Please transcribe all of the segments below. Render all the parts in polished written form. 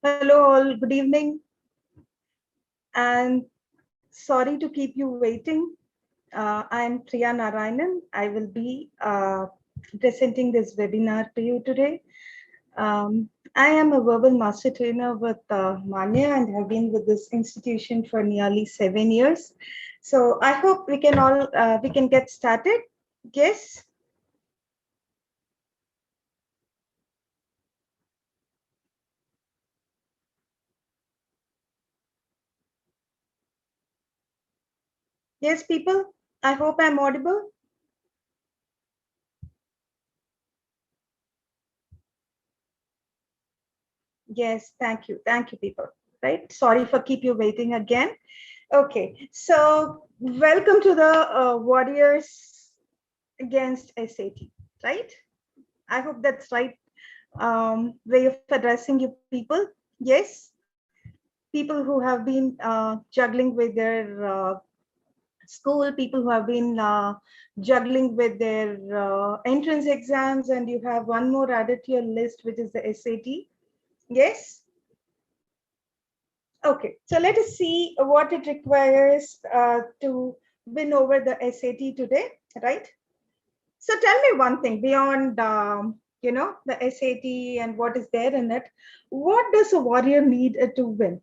Hello all, good evening, and sorry to keep you waiting. I'm Priya Narayanan. I will be presenting this webinar to you today. I am a verbal master trainer with Manya and have been with this institution for nearly 7 years. So I hope we can get started. Yes. Yes, people. I hope I'm audible. Yes, thank you. Thank you, people. Right. Sorry for keep you waiting again. Okay, so welcome to the Warriors Against SAT, right? I hope that's right way of addressing you people. Yes, people who have been juggling with their school, people who have been juggling with their entrance exams, and you have one more added to your list, which is the SAT. Yes. Okay, so let us see what it requires to win over the SAT today, right? So tell me one thing beyond, the SAT and what is there in it. What does a warrior need to win?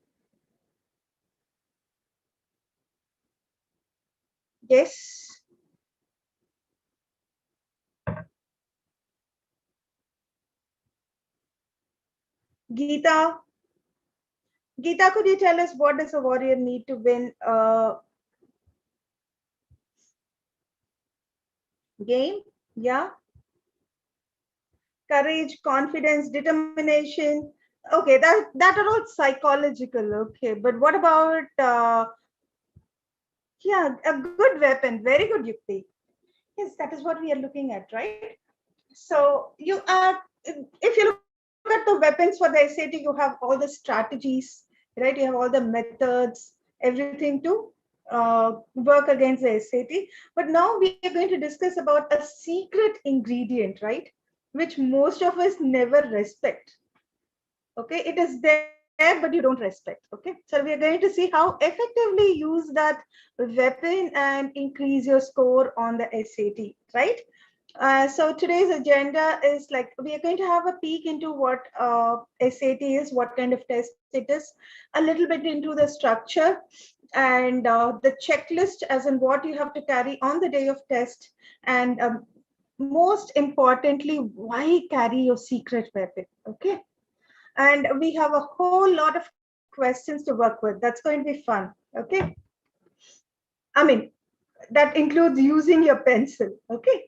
Yes, Geeta. Geeta, could you tell us what does a warrior need to win a game? Yeah, courage, confidence, determination. Okay, that are all psychological. Okay, but what about yeah, a good weapon, very good Yukti. Yes, that is what we are looking at, right? So you are, if you look at the weapons for the SAT, you have all the strategies, right? You have all the methods, everything to work against the SAT. But now we are going to discuss about a secret ingredient, right? Which most of us never respect. Okay, it is there, but you don't respect. Okay, so we are going to see how effectively use that weapon and increase your score on the SAT, right? So today's agenda is like we are going to have a peek into what SAT is, what kind of test it is, a little bit into the structure and the checklist, as in what you have to carry on the day of test, and most importantly, why carry your secret weapon? Okay, and we have a whole lot of questions to work with. That's going to be fun. Okay, I mean that includes using your pencil. Okay.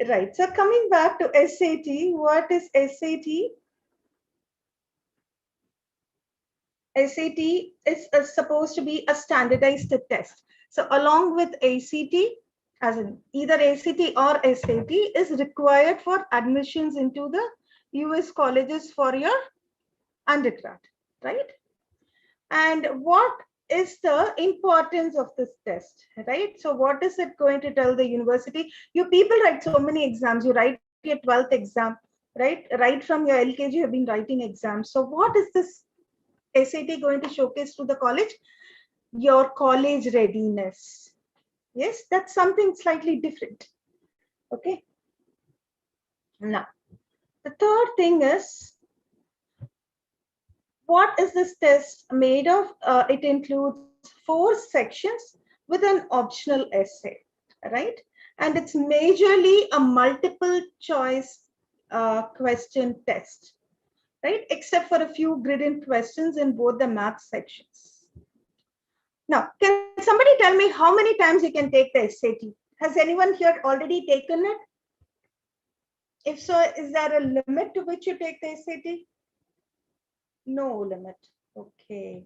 Right. So coming back to SAT, what is SAT? SAT is supposed to be a standardized test. So along with ACT, as in either ACT or SAT, is required for admissions into the US colleges for your undergrad, right? And what is the importance of this test, right? So what is it going to tell the university? You people write so many exams. You write your 12th exam, right from your LKG you have been writing exams. So what is this SAT going to showcase to the college? Your college readiness. Yes, that's something slightly different. Okay, now the third thing is, what is this test made of? It includes 4 sections with an optional essay, right? And it's majorly a multiple choice question test, right? Except for a few grid-in questions in both the math sections. Now, can somebody tell me how many times you can take the SAT? Has anyone here already taken it? If so, is there a limit to which you take the SAT? No limit. Okay.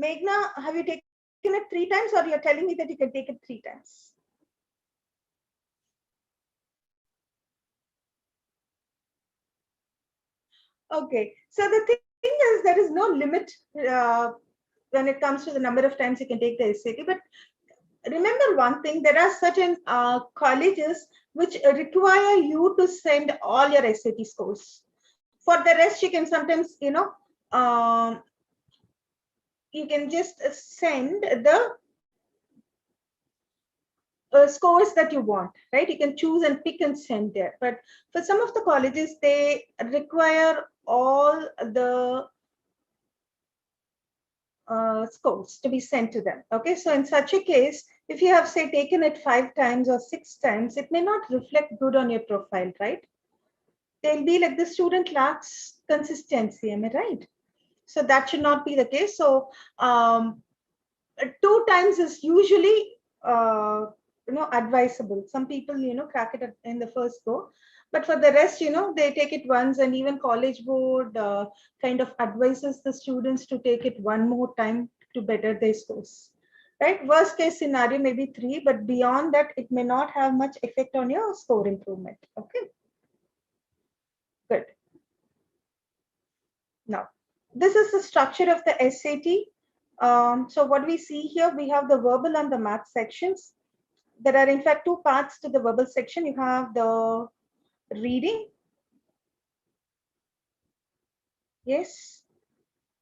Meghna, have you taken it 3 times, or you're telling me that you can take it 3 times? Okay. So the thing is, there is no limit when it comes to the number of times you can take the SAT. But remember one thing, there are certain colleges which require you to send all your SAT scores. For the rest, you can sometimes, you can just send the scores that you want, right? You can choose and pick and send there. But for some of the colleges, they require all the scores to be sent to them. Okay, so in such a case, if you have, say, taken it 5 times or 6 times, it may not reflect good on your profile, right? They'll be like, the student lacks consistency, am I right? So that should not be the case. So 2 times is usually advisable. Some people crack it in the first go, but for the rest they take it once, and even college board kind of advises the students to take it one more time to better their scores, right? Worst case scenario maybe 3, but beyond that it may not have much effect on your score improvement. Okay, good. Now, this is the structure of the SAT. So what we see here, we have the verbal and the math sections. There are in fact 2 parts to the verbal section. You have the reading, yes,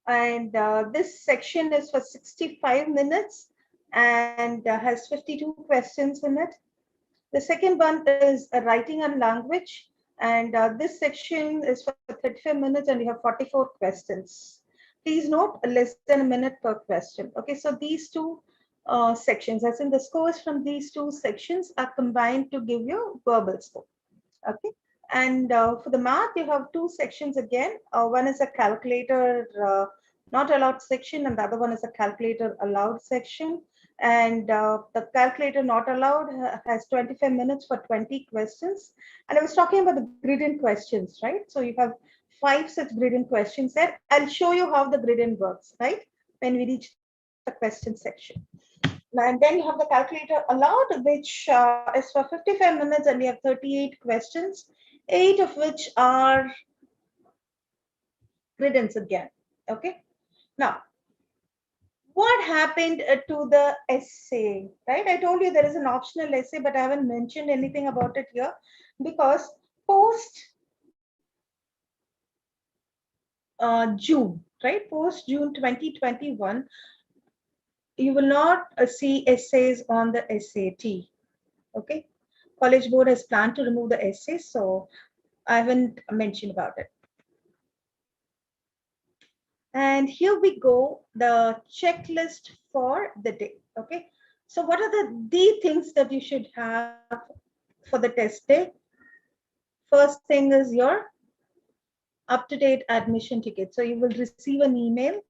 and this section is for 65 minutes and has 52 questions in it. The second one is writing and language, and this section is for 35 minutes and you have 44 questions. Please note, less than a minute per question. Okay, so these 2 sections, as in the scores from these 2 sections, are combined to give you verbal score. Okay, and for the math, you have 2 sections again. One is a calculator not allowed section, and the other one is a calculator allowed section. And the calculator not allowed has 25 minutes for 20 questions. And I was talking about the grid-in questions, right? So you have 5 such grid-in questions there. I'll show you how the grid-in works, right, when we reach the question section. And then you have the calculator allowed, which is for 55 minutes, and we have 38 questions, 8 of which are credence again. Okay. Now, what happened to the essay, right? I told you there is an optional essay, but I haven't mentioned anything about it here because post June, right? Post June 2021, you will not see essays on the SAT. Okay. College Board has planned to remove the essays, so I haven't mentioned about it. And here we go, the checklist for the day. Okay, so what are the things that you should have for the test day? First thing is your up-to-date admission ticket. So you will receive an email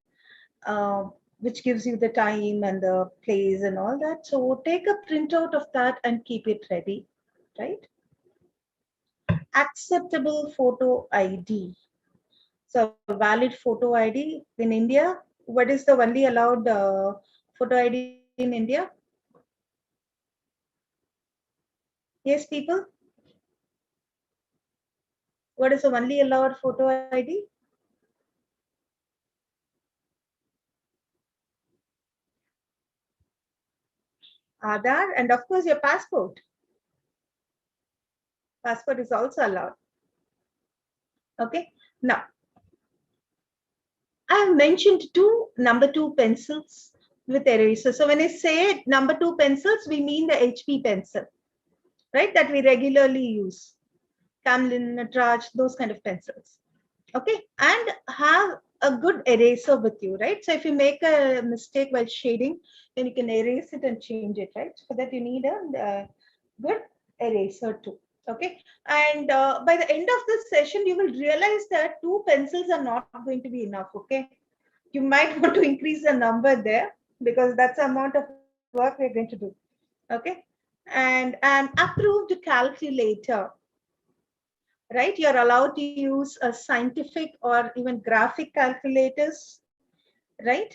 which gives you the time and the place and all that. So take a printout of that and keep it ready, right? Acceptable photo ID. So valid photo ID in India. What is the only allowed photo ID in India? Yes, people. What is the only allowed photo ID? Aadhaar, and of course your passport. Passport is also allowed. Okay. Now, I have mentioned number 2 pencils with eraser. So when I say number 2 pencils, we mean the HP pencil, right? That we regularly use. Camlin, Natraj, those kind of pencils. Okay, and have a good eraser with you, right? So if you make a mistake while shading, then you can erase it and change it, right? For that you need a good eraser too. Okay, and by the end of this session, you will realize that 2 pencils are not going to be enough. Okay, you might want to increase the number there because that's the amount of work we're going to do. Okay, and an approved calculator, right? You're allowed to use a scientific or even graphic calculators, right?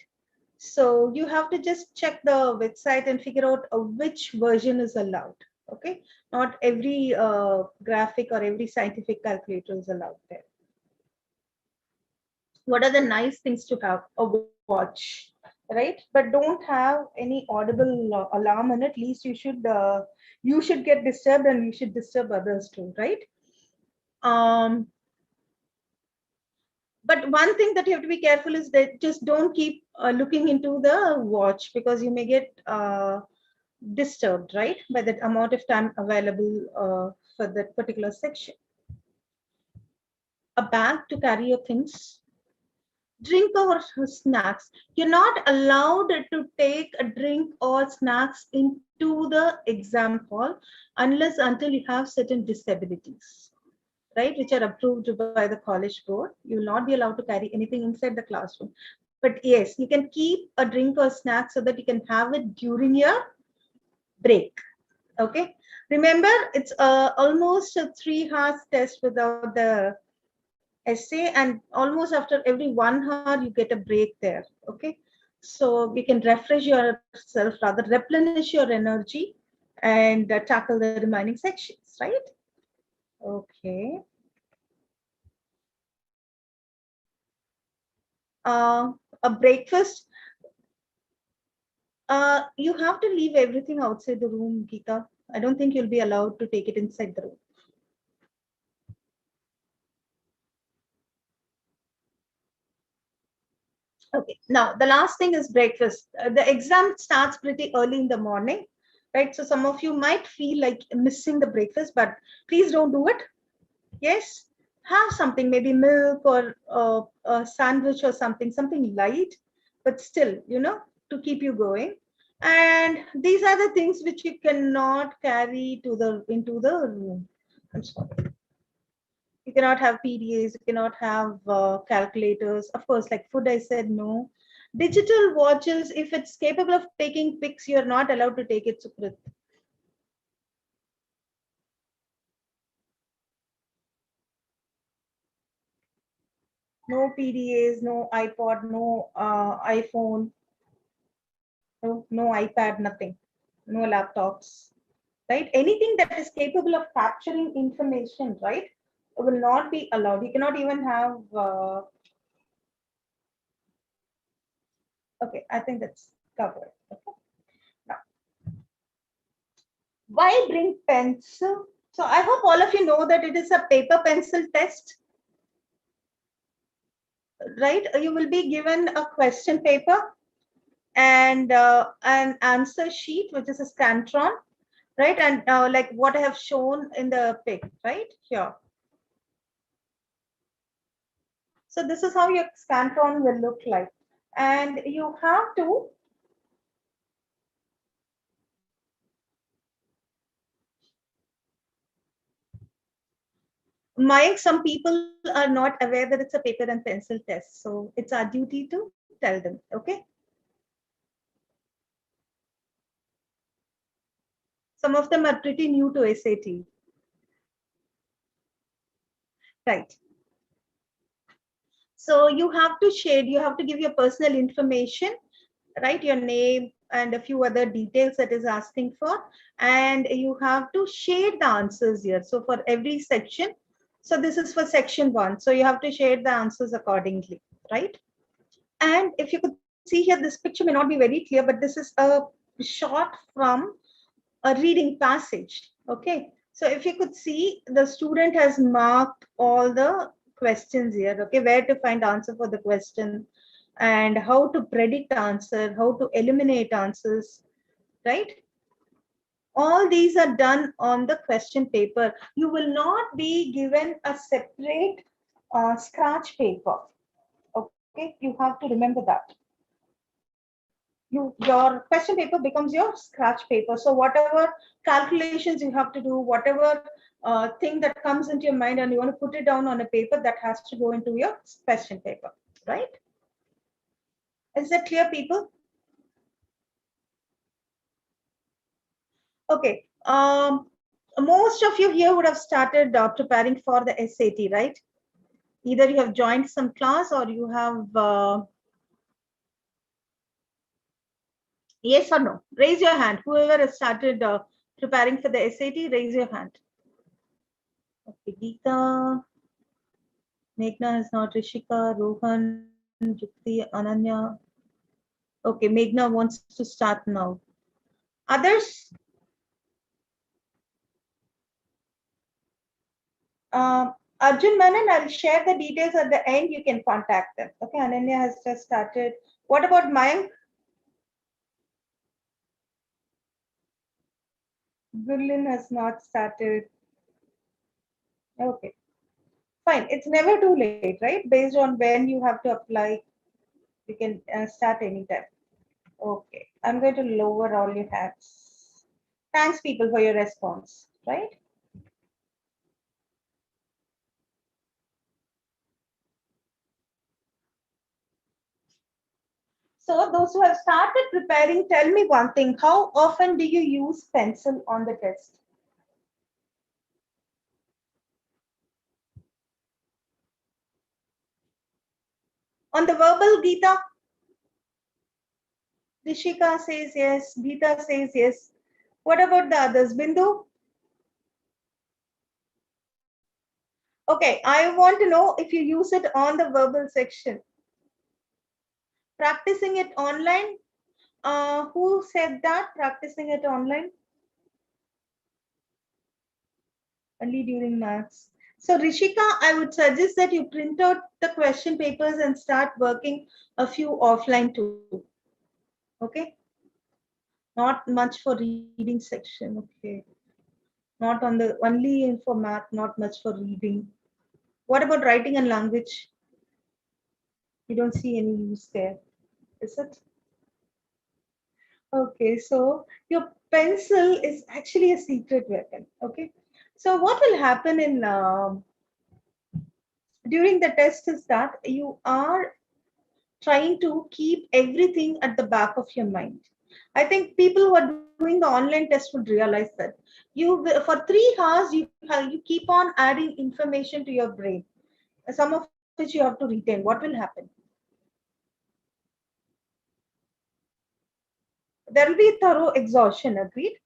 So you have to just check the website and figure out which version is allowed. Okay, not every graphic or every scientific calculator is allowed there. What are the nice things to have? A watch, right? But don't have any audible alarm in it. At least you should get disturbed and you should disturb others too, right? But one thing that you have to be careful is that just don't keep looking into the watch, because you may get disturbed, right, by that amount of time available for that particular section. A bag to carry your things, drink or snacks. You're not allowed to take a drink or snacks into the exam hall unless until you have certain disabilities, right, which are approved by the college board. You will not be allowed to carry anything inside the classroom. But yes, you can keep a drink or snack so that you can have it during your break. Okay. Remember, it's almost a 3 hours test without the essay, and almost after every 1 hour you get a break there. Okay. So you can refresh yourself, rather replenish your energy, and tackle the remaining sections, right? Okay. A breakfast. You have to leave everything outside the room, Geeta. I don't think you'll be allowed to take it inside the room. Okay. Now, the last thing is breakfast. The exam starts pretty early in the morning, right? So some of you might feel like missing the breakfast, but please don't do it. Yes. Have something, maybe milk or a sandwich or something light, but still, to keep you going. And these are the things which you cannot carry into the room. I'm sorry. You cannot have PDAs, you cannot have calculators. Of course, like food, I said no. Digital watches, if it's capable of taking pics, you're not allowed to take it, Sukrit. No PDAs, no iPod, no iPhone, no iPad, nothing. No laptops, right? Anything that is capable of capturing information, right, will not be allowed. You cannot even have, okay, I think that's covered. Okay. Now, why bring pencil? So I hope all of you know that it is a paper pencil test, right? You will be given a question paper and an answer sheet, which is a scantron, right? And like what I have shown in the pic, right here. So this is how your scantron will look like. And you have to Mike, some people are not aware that it's a paper and pencil test. So it's our duty to tell them, okay? Some of them are pretty new to SAT. Right. So you have to shade, you have to give your personal information, right? Your name and a few other details that is asking for. And you have to shade the answers here. So for every section, so this is for section 1. So you have to shade the answers accordingly, right? And if you could see here, this picture may not be very clear, but this is a shot from a reading passage. Okay. So if you could see, the student has marked all the questions here. Okay. Where to find answer for the question and how to predict answer, how to eliminate answers, right? All these are done on the question paper. You will not be given a separate scratch paper. Okay. You have to remember that. Your question paper becomes your scratch paper. So whatever calculations you have to do, whatever thing that comes into your mind and you want to put it down on a paper, that has to go into your question paper, right? Is that clear, people? Okay. Most of you here would have started preparing for the SAT, right? Either you have joined some class or you have yes or no? Raise your hand. Whoever has started preparing for the SAT, raise your hand. Okay, Geeta, Meghna is not, Rishika, Rohan, Yukti, Ananya. Okay, Meghna wants to start now. Others? Arjun Manan, I'll share the details at the end. You can contact them. Okay, Ananya has just started. What about Mayank? Gurlin has not started. Okay, fine. It's never too late, right? Based on when you have to apply, you can start anytime. Okay, I'm going to lower all your hands. Thanks, people, for your response, right? So those who have started preparing, tell me one thing. How often do you use pencil on the test? On the verbal, Geeta? Rishika says yes. Geeta says yes. What about the others? Bindu? Okay, I want to know if you use it on the verbal section. Practicing it online? Who said that? Practicing it online? Only during maths. So Rishika, I would suggest that you print out the question papers and start working a few offline too. Okay? Not much for reading section. Okay. Not on the only for math, not much for reading. What about writing and language? You don't see any use there, is it? Okay, so your pencil is actually a secret weapon. Okay, so what will happen in during the test is that you are trying to keep everything at the back of your mind. I think people who are doing the online test would realize that for 3 hours you keep on adding information to your brain, some of which you have to retain. What will happen? There will be thorough exhaustion. Agreed.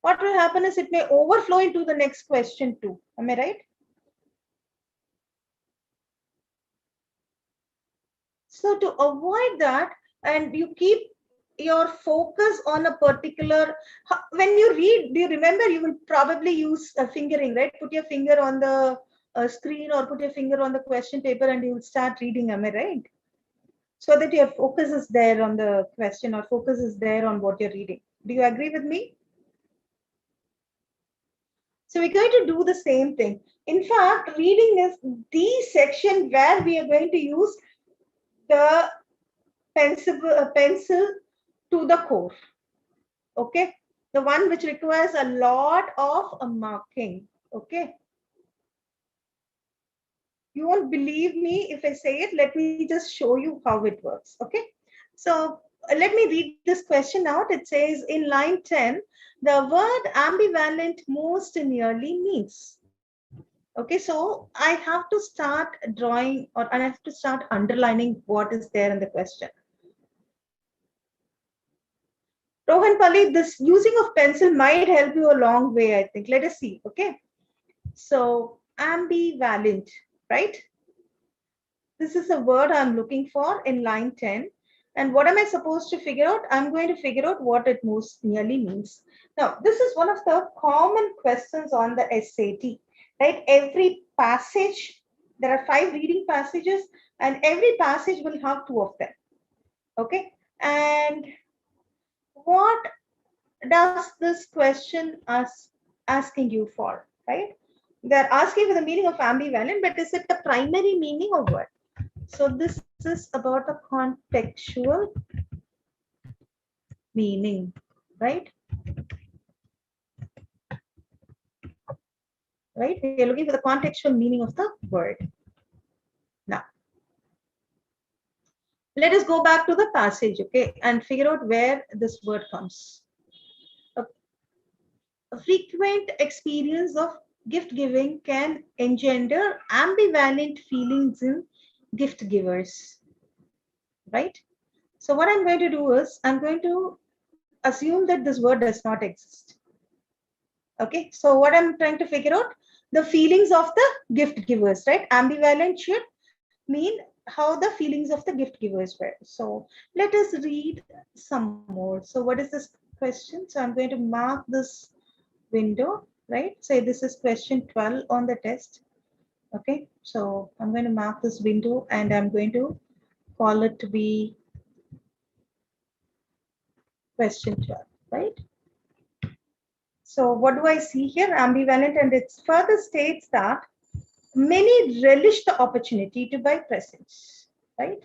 What will happen is it may overflow into the next question too. Am I right? So to avoid that, and you keep your focus on a particular, when you read, do you remember you will probably use fingering, right? Put your finger on the screen or put your finger on the question paper and you will start reading. Am I right? So that your focus is there on the question or focus is there on what you're reading. Do you agree with me? So we're going to do the same thing. In fact, reading is the section where we are going to use the pencil to the core. Okay, the one which requires a lot of marking. Okay, you won't believe me if I say it. Let me just show you how it works. Okay, so let me read this question out. It says in line 10, the word ambivalent most nearly means. Okay, so I have to start drawing or I have to start underlining what is there in the question. Rohan Pali, this using of pencil might help you a long way, I think. Let us see. Okay. So ambivalent, right? This is a word I'm looking for in line 10. And what am I supposed to figure out? I'm going to figure out what it most nearly means. Now, this is one of the common questions on the SAT, right? Every passage, there are 5 reading passages, and every passage will have 2 of them. Okay. And what does this question asking you for, right? They're asking for the meaning of ambivalent, but is it the primary meaning or what? So this is about a contextual meaning, right? Right? We are looking for the contextual meaning of the word. Now, let us go back to the passage, okay, and figure out where this word comes. A frequent experience of gift giving can engender ambivalent feelings in gift givers, right? So what I'm going to do is I'm going to assume that this word does not exist. Okay, so what I'm trying to figure out, the feelings of the gift givers, right? Ambivalent should mean how the feelings of the gift givers were. So let us read some more. So what is this question? So I'm going to mark this window right? So this is question 12 on the test. Okay, so I'm going to mark this window and I'm going to call it to be question 12, right? So what do I see here? Ambivalent, and it further states that many relish the opportunity to buy presents, right?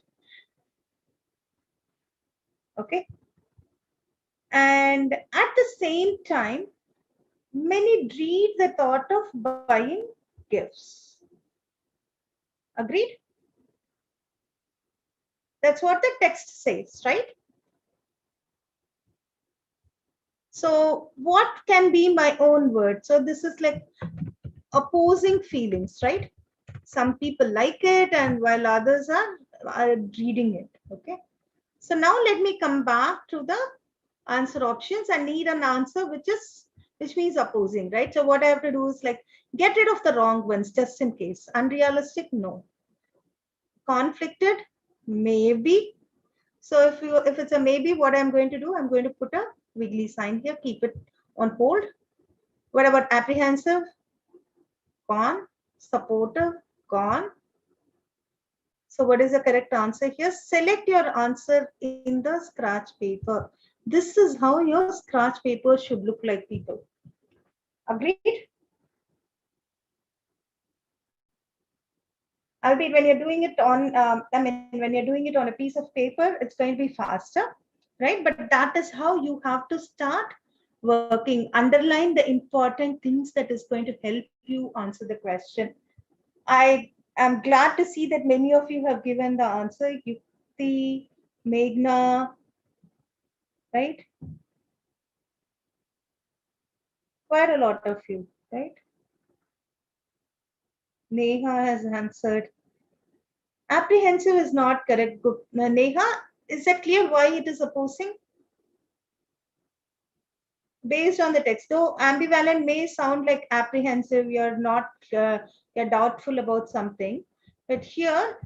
Okay. And at the same time, many dread the thought of buying gifts. Agreed? That's what the text says, right? So what can be my own word? So this is like opposing feelings, right? Some people like it and while others are reading it, okay? So now let me come back to the answer options. I need an answer which means opposing, right? So what I have to do is like get rid of the wrong ones just in case. Unrealistic, no. Conflicted, maybe. So if it's a maybe, what I'm going to do, I'm going to put a wiggly sign here, keep it on hold. What about apprehensive? Gone. Supportive? Gone. So what is the correct answer here? Select your answer in the scratch paper. This is how your scratch paper should look like, people. Agreed? Albeit when you're doing it on, when you're doing it on a piece of paper, it's going to be faster, right? But that is how you have to start working. Underline the important things that is going to help you answer the question. I am glad to see that many of you have given the answer. Yukti, Meghna, right? Quite a lot of you, right? Neha has answered. Apprehensive is not correct. Neha, is that clear why it is opposing? Based on the text, though ambivalent may sound like apprehensive, you're not, you're doubtful about something. But here,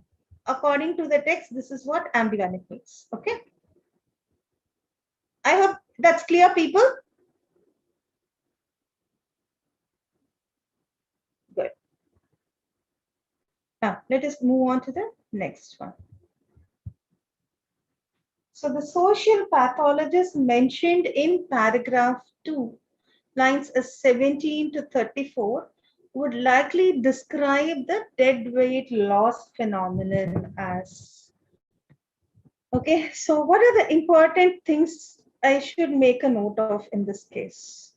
according to the text, this is what ambivalent means. Okay. I hope that's clear, people. Good. Now, let us move on to the next one. So the social pathologist mentioned in paragraph 2, lines 17 to 34, would likely describe the dead weight loss phenomenon as. Okay, so what are the important things I should make a note of in this case?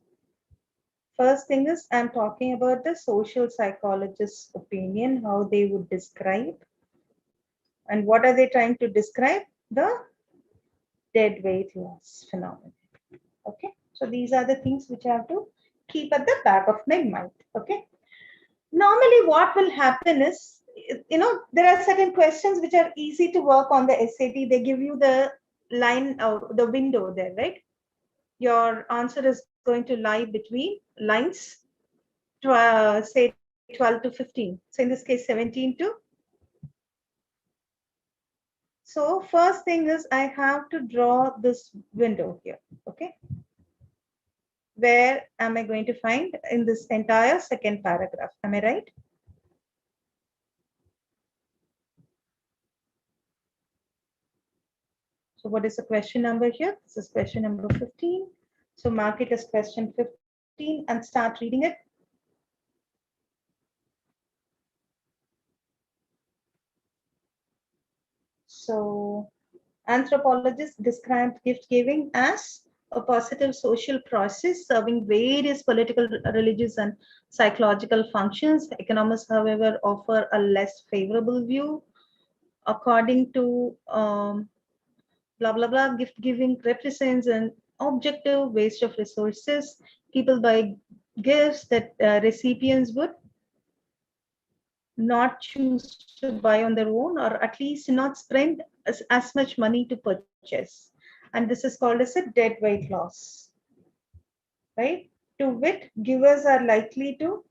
First thing is, I'm talking about the social psychologist's opinion, how they would describe. And what are they trying to describe? The dead weight loss phenomenon. Okay, so these are the things which I have to keep at the back of my mind. Okay, normally what will happen is, there are certain questions which are easy to work on the SAT. They give you the line, the window there, right? Your answer is going to lie between lines, say 12 to 15. So in this case, 17 to. So first thing is I have to draw this window here. Okay. Where am I going to find in this entire second paragraph? Am I right? So what is the question number here? This is question number 15. So mark it as question 15 and start reading it. So anthropologists described gift giving as a positive social process serving various political, religious, and psychological functions. Economists, however, offer a less favorable view. According to blah, blah, blah, gift giving represents an objective waste of resources. People buy gifts that recipients would not choose to buy on their own, or at least not spend as much money to purchase. And this is called as a dead weight loss, right? To wit, givers are likely to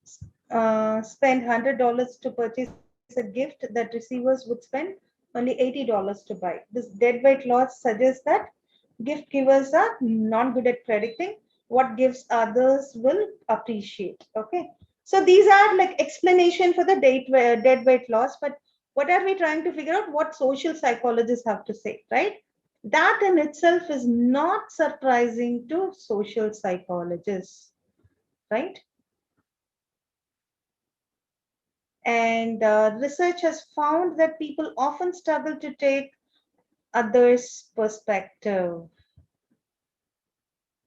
spend $100 to purchase a gift that receivers would spend only $80 to buy. This dead weight loss suggests that gift givers are not good at predicting what gives others will appreciate. Okay. So these are like explanation for the dead weight loss, but what are we trying to figure out? What social psychologists have to say, right? That in itself is not surprising to social psychologists, right? And research has found that people often struggle to take others' perspective,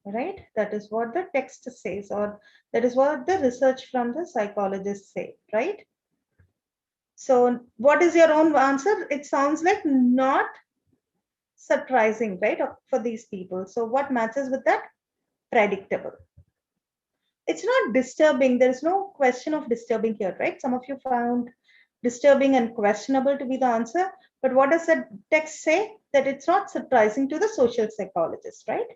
right? That is what the text says, or that is what the research from the psychologists say, right? So, what is your own answer? It sounds like not surprising, right, for these people. So, what matches with that? Predictable. It's not disturbing. There is no question of disturbing here, right? Some of you found disturbing and questionable to be the answer. But what does the text say? That it's not surprising to the social psychologist, right?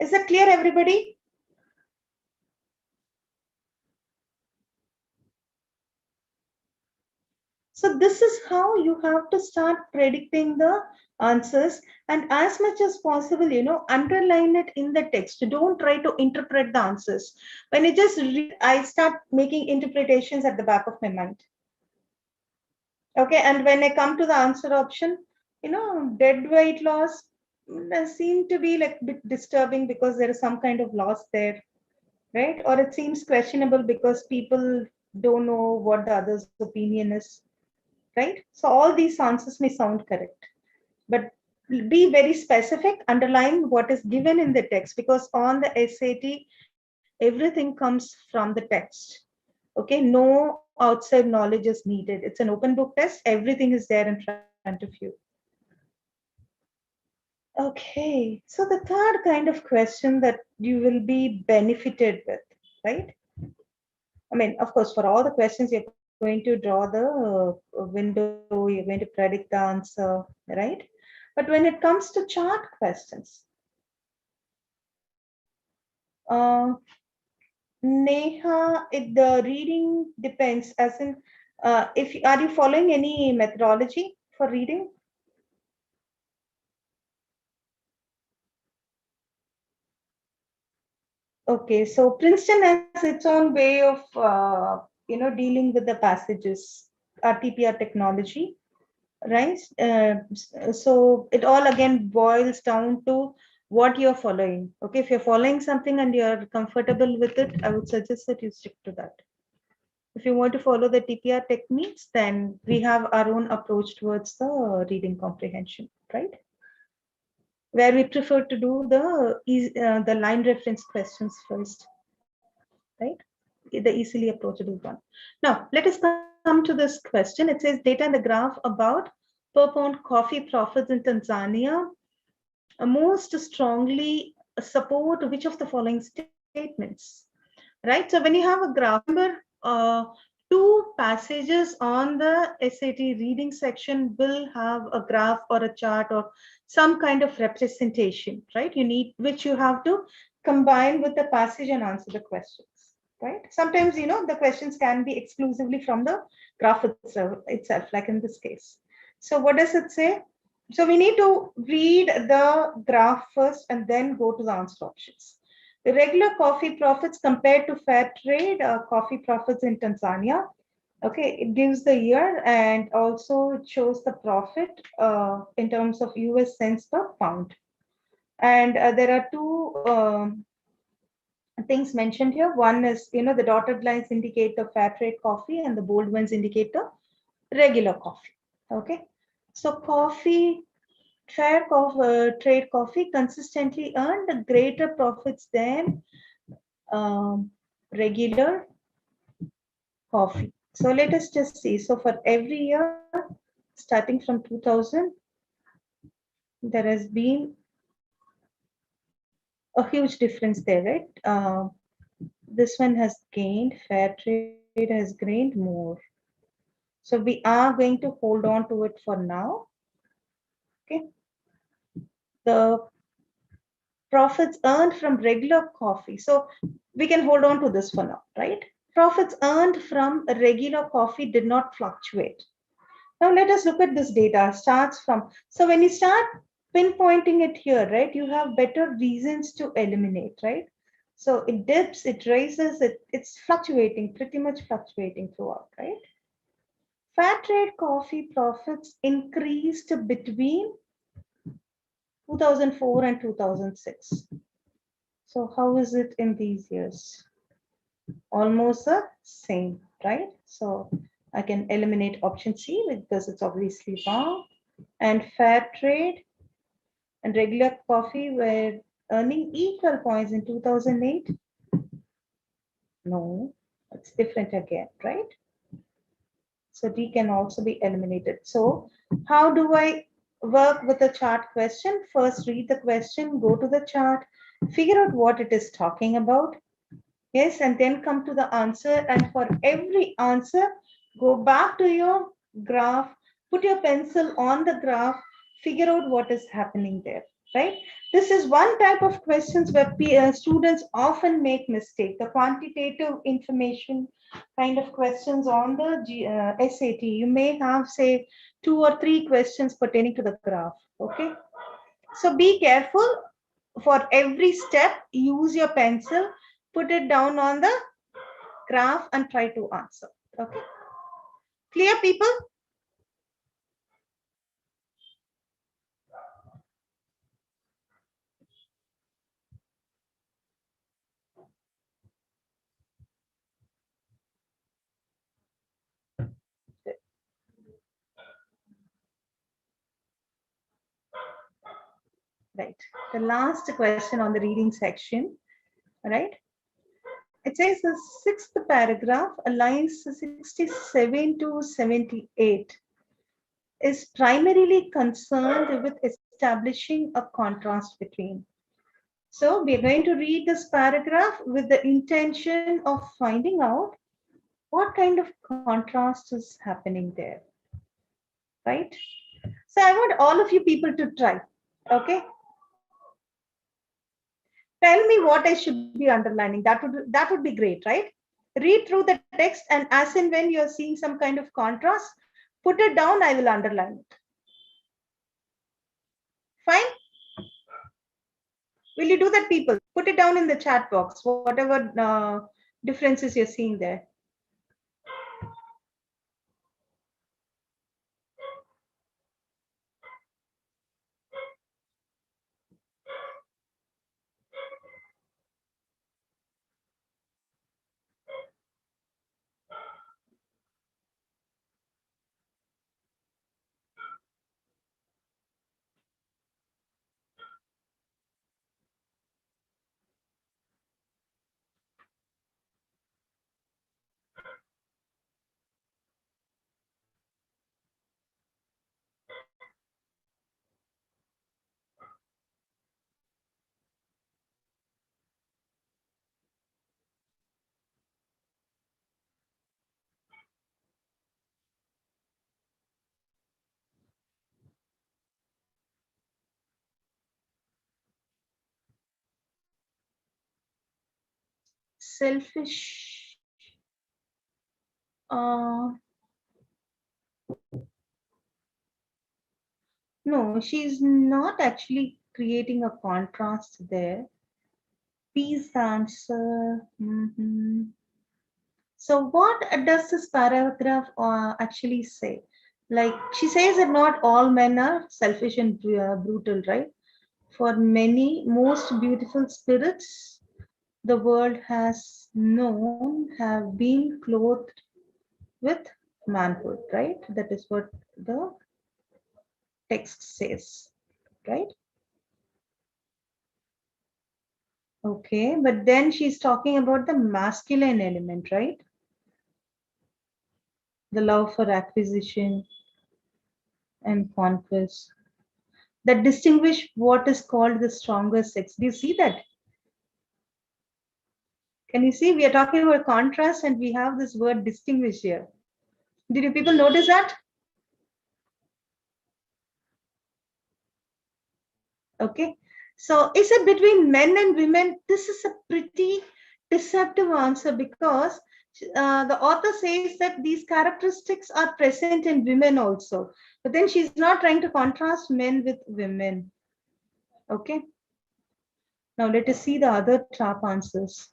Is that clear, everybody? So this is how you have to start predicting the answers, and as much as possible, underline it in the text. Don't try to interpret the answers. When you just read, I start making interpretations at the back of my mind. Okay, and when I come to the answer option, dead weight loss seem to be like a bit disturbing because there is some kind of loss there, right? Or it seems questionable because people don't know what the other's opinion is, right? So all these answers may sound correct, but be very specific, underline what is given in the text, because on the SAT, everything comes from the text. Okay, no outside knowledge is needed. It's an open book test. Everything is there in front of you. Okay, so the third kind of question that you will be benefited with, right? I mean, of course, for all the questions, you're going to draw the window, you're going to predict the answer, right? But when it comes to chart questions, uh, Neha, the reading depends. As in, if are you following any methodology for reading? Okay, so Princeton has its own way of dealing with the passages, RTPR technology, right? So it all again boils down to what you're following. Okay, if you're following something and you're comfortable with it, I would suggest that you stick to that. If you want to follow the TPR techniques, then we have our own approach towards the reading comprehension, right? Where we prefer to do the line reference questions first, right? The easily approachable one. Now, let us come to this question. It says data in the graph about per pound coffee profits in Tanzania most strongly support which of the following statements, right? So when you have a graph, remember, two passages on the SAT reading section will have a graph or a chart or some kind of representation, right? You need, which you have to combine with the passage and answer the questions, right? Sometimes, the questions can be exclusively from the graph itself, like in this case. So what does it say? So we need to read the graph first and then go to the answer options. The regular coffee profits compared to fair trade coffee profits in Tanzania. Okay, it gives the year and also it shows the profit in terms of US cents per pound. And there are two things mentioned here. One is, the dotted lines indicate the fair trade coffee and the bold ones indicate the regular coffee. Okay, so fair trade coffee consistently earned greater profits than regular coffee. So let us just see. So for every year, starting from 2000, there has been a huge difference there, right? This one has gained, fair trade has gained more. So we are going to hold on to it for now. Okay. The profits earned from regular coffee. So we can hold on to this for now, right? Profits earned from regular coffee did not fluctuate. Now let us look at this data. Starts from, so when you start pinpointing it here, right? You have better reasons to eliminate, right? So it dips, it raises, it's fluctuating, pretty much fluctuating throughout, right? Fair trade coffee profits increased between 2004 and 2006. So how is it in these years? Almost the same, right? So I can eliminate option C because it's obviously wrong. And fair trade and regular coffee were earning equal points in 2008. No, it's different again, right? So D can also be eliminated. So how do I work with a chart question? First, read the question, go to the chart, figure out what it is talking about. Yes, and then come to the answer. And for every answer, go back to your graph, put your pencil on the graph, figure out what is happening there, right? This is one type of questions where students often make mistake. The quantitative information kind of questions on the SAT. You may have, say, 2 or 3 questions pertaining to the graph, okay? So be careful. For every step, use your pencil, put it down on the graph and try to answer. Okay. Clear, people? Right. The last question on the reading section, right? It says the sixth paragraph, lines 67 to 78, is primarily concerned with establishing a contrast between. So we are going to read this paragraph with the intention of finding out what kind of contrast is happening there, right? So I want all of you people to try, okay? Tell me what I should be underlining. That would be great, right? Read through the text, and as and when you're seeing some kind of contrast, put it down, I will underline it. Fine? Will you do that, people? Put it down in the chat box, whatever differences you're seeing there. Selfish. Uh, no, she's not actually creating a contrast there. Please answer. So what does this paragraph actually say? Like she says that not all men are selfish and brutal, right? For many, most beautiful spirits the world has known have been clothed with manhood, right? That is what the text says, right? Okay, but then she's talking about the masculine element, right? The love for acquisition and conquest that distinguish what is called the stronger sex. Do you see that? Can you see? We are talking about contrast and we have this word distinguish here. Did you people notice that? Okay. So is it between men and women? This is a pretty deceptive answer because the author says that these characteristics are present in women also. But then she's not trying to contrast men with women. Okay. Now let us see the other trap answers.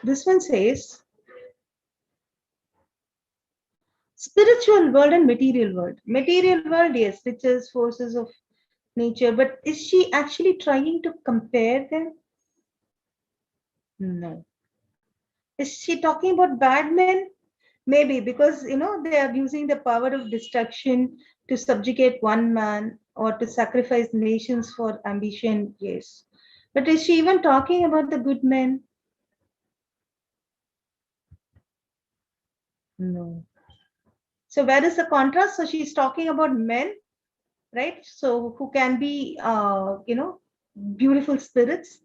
This one says spiritual world and material world. Material world, yes, riches, forces of nature, but is she actually trying to compare them? No. Is she talking about bad men? Maybe, because they are using the power of destruction to subjugate one man or to sacrifice nations for ambition. Yes. But is she even talking about the good men? No. So where is the contrast? So she's talking about men, right? So who can be, beautiful spirits,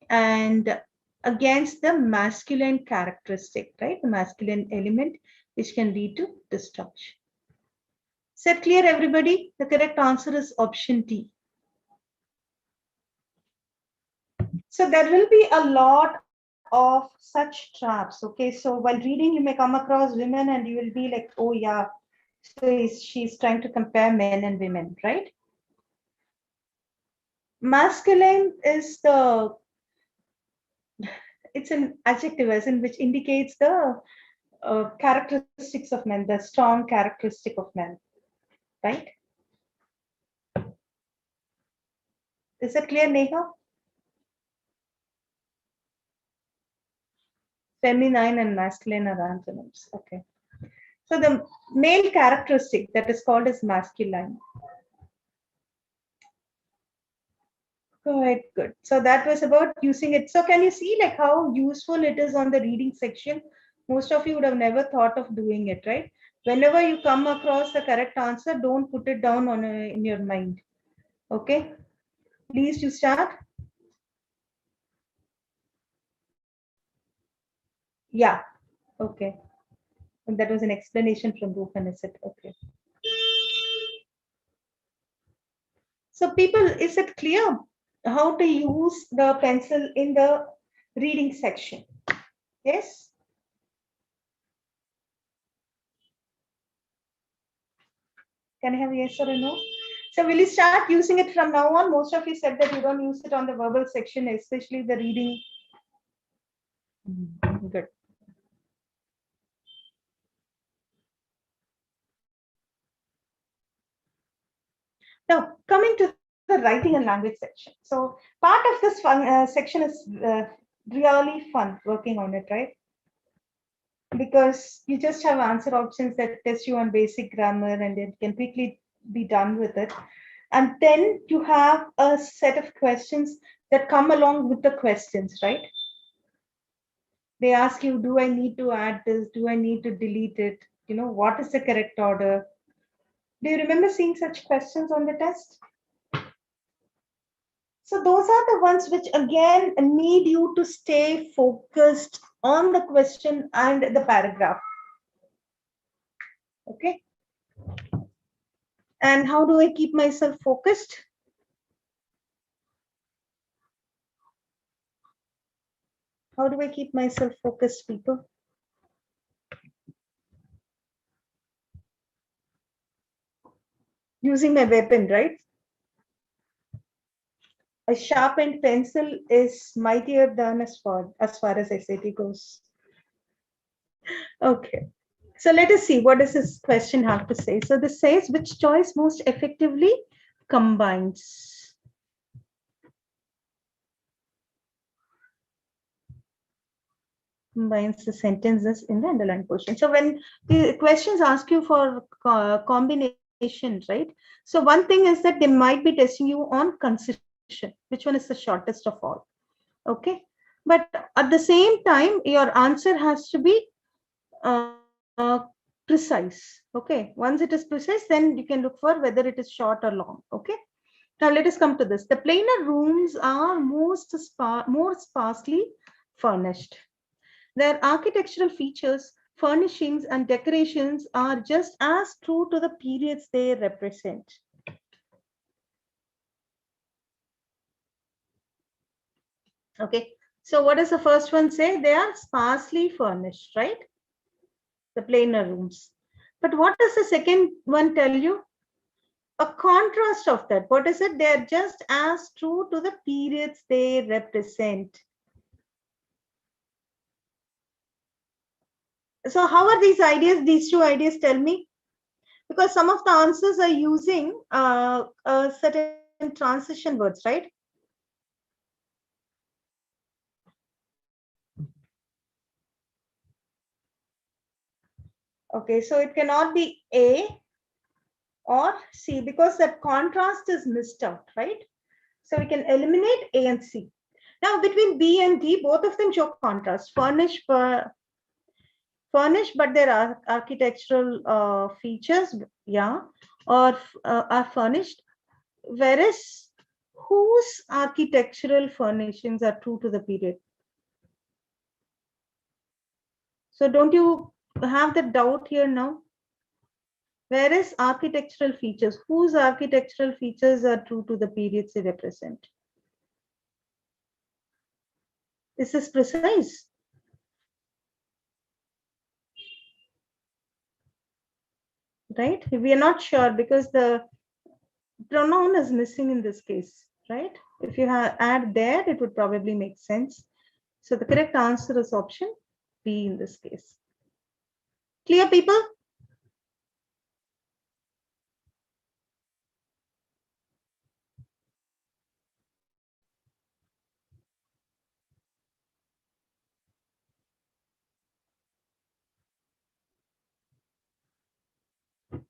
and against the masculine characteristic, right? The masculine element, which can lead to destruction. Set clear, everybody? The correct answer is option D. So there will be a lot of such traps. Okay, so while reading, you may come across women and you will be like, oh yeah, so she's trying to compare men and women, right? Masculine is it's an adjective as in which indicates the characteristics of men, the strong characteristic of men, right? Is it clear, Neha? Feminine and masculine are antonyms. Okay. So the male characteristic that is called as masculine. Quite good. So that was about using it. So can you see like how useful it is on the reading section? Most of you would have never thought of doing it, right? Whenever you come across the correct answer, don't put it down in your mind. Okay. Please, you start. Yeah. Okay. And that was an explanation from Rupan, is it? Okay. So people, is it clear how to use the pencil in the reading section? Yes? Can I have a yes or a no? So will you start using it from now on? Most of you said that you don't use it on the verbal section, especially the reading. Good. Now, coming to the writing and language section. So part of this fun, section is really fun working on it, right? Because you just have answer options that test you on basic grammar and it can quickly be done with it. And then you have a set of questions that come along with the questions, right? They ask you, do I need to add this? Do I need to delete it? What is the correct order? Do you remember seeing such questions on the test? So those are the ones which again need you to stay focused on the question and the paragraph. Okay. And how do I keep myself focused? How do I keep myself focused, people? Using my weapon, right? A sharpened pencil is mightier than a sword as far as SAT goes. Okay. So let us see what does this question have to say. So this says which choice most effectively combines. Combines the sentences in the underlined portion. So when the questions ask you for combination, right? So one thing is that they might be testing you on concision. Which one is the shortest of all? Okay. But at the same time, your answer has to be precise. Okay. Once it is precise, then you can look for whether it is short or long. Okay. Now let us come to this. The plainer rooms are more sparsely furnished. Their architectural features, furnishings, and decorations are just as true to the periods they represent. Okay. So what does the first one say? They are sparsely furnished, right? The plainer rooms. But what does the second one tell you? a contrast of that. What is it? They are just as true to the periods they represent. So how are these ideas, these two ideas, tell me? Because some of the answers are using certain transition words, right? Okay, so it cannot be A or C because that contrast is missed out, right? So we can eliminate A and C. Now between B and D, both of them show contrast. Furnished, but there are architectural features, yeah, or are furnished. Whereas whose architectural furnishings are true to the period? So don't you have the doubt here now? Whereas architectural features, whose architectural features are true to the periods they represent? This is precise. Right? We are not sure because the pronoun is missing in this case, right? If you add there, it would probably make sense. So the correct answer is option B in this case. Clear, people?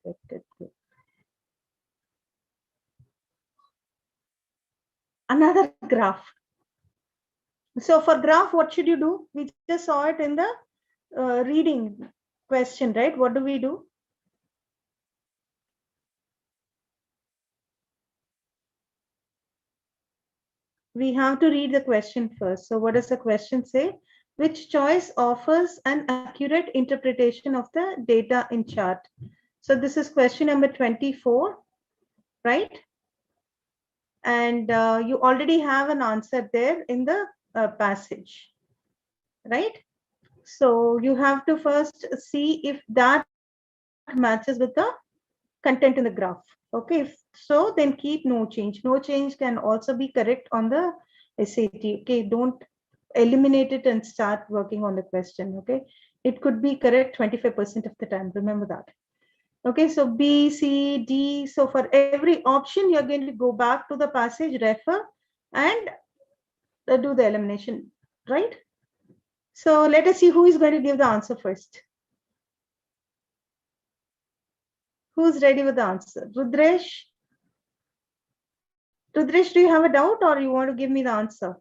Good. Another graph. So for graph, what should you do? We just saw it in the reading question, right? What do we do? We have to read the question first. So what does the question say? Which choice offers an accurate interpretation of the data in chart? So this is question number 24, right? And you already have an answer there in the passage, right? So you have to first see if that matches with the content in the graph. Okay, so then keep no change. No change can also be correct on the SAT. Okay, don't eliminate it and start working on the question. Okay, it could be correct 25% of the time. Remember that. Okay, so B, C, D. So for every option, you're going to go back to the passage, refer, and do the elimination, right? So let us see who is going to give the answer first. Who's ready with the answer? Rudresh? Rudresh, do you have a doubt or you want to give me the answer?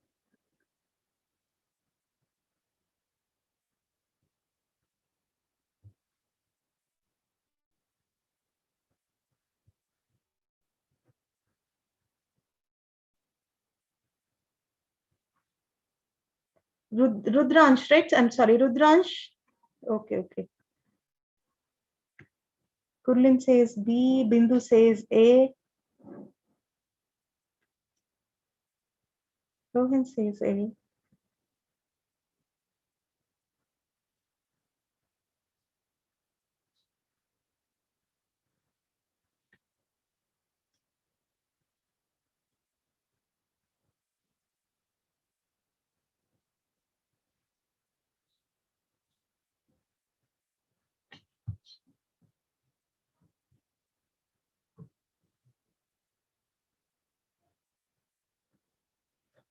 Rudransh, right? I'm sorry, Rudransh. Okay. Kurlin says B, Bindu says A. Rohan says A.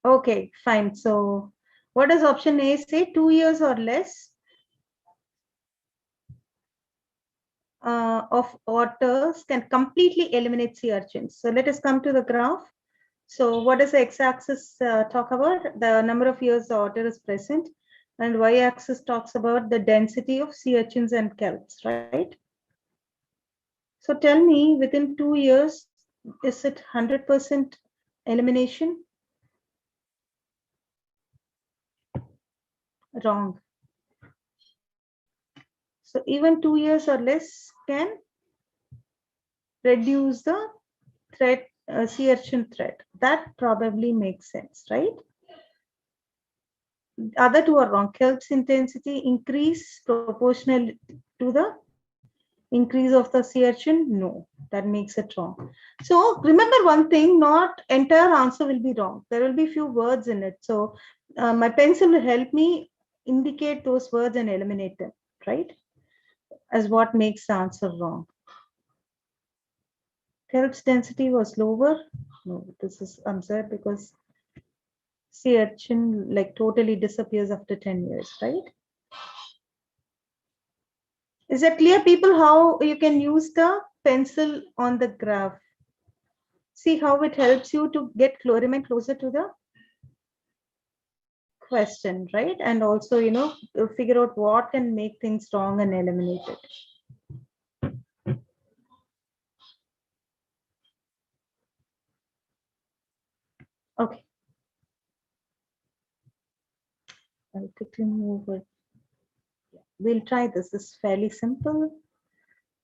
Okay, fine. So what does option A say? 2 years or less of otters can completely eliminate sea urchins. So let us come to the graph. So what does the x-axis talk about? The number of years the otter is present, and y-axis talks about the density of sea urchins and kelps, right? So tell me, within 2 years, is it 100% elimination? Wrong. So even 2 years or less can reduce the threat, sea urchin threat. That probably makes sense, right? Other two are wrong. Kelp's intensity increase proportional to the Increase of the sea urchin? No, that makes it wrong. So remember one thing, not entire answer will be wrong. There will be few words in it. So my pencil will help me indicate those words and eliminate them, right? As what makes the answer wrong. Kelp's density was lower. No, this is unsaid because sea urchin like totally disappears after 10 years, right? Is it clear, people, how you can use the pencil on the graph? See how it helps you to get remain closer to the question, right? And also, figure out what can make things wrong and eliminate it. Okay. I'll quickly move it. We'll try this. This is fairly simple.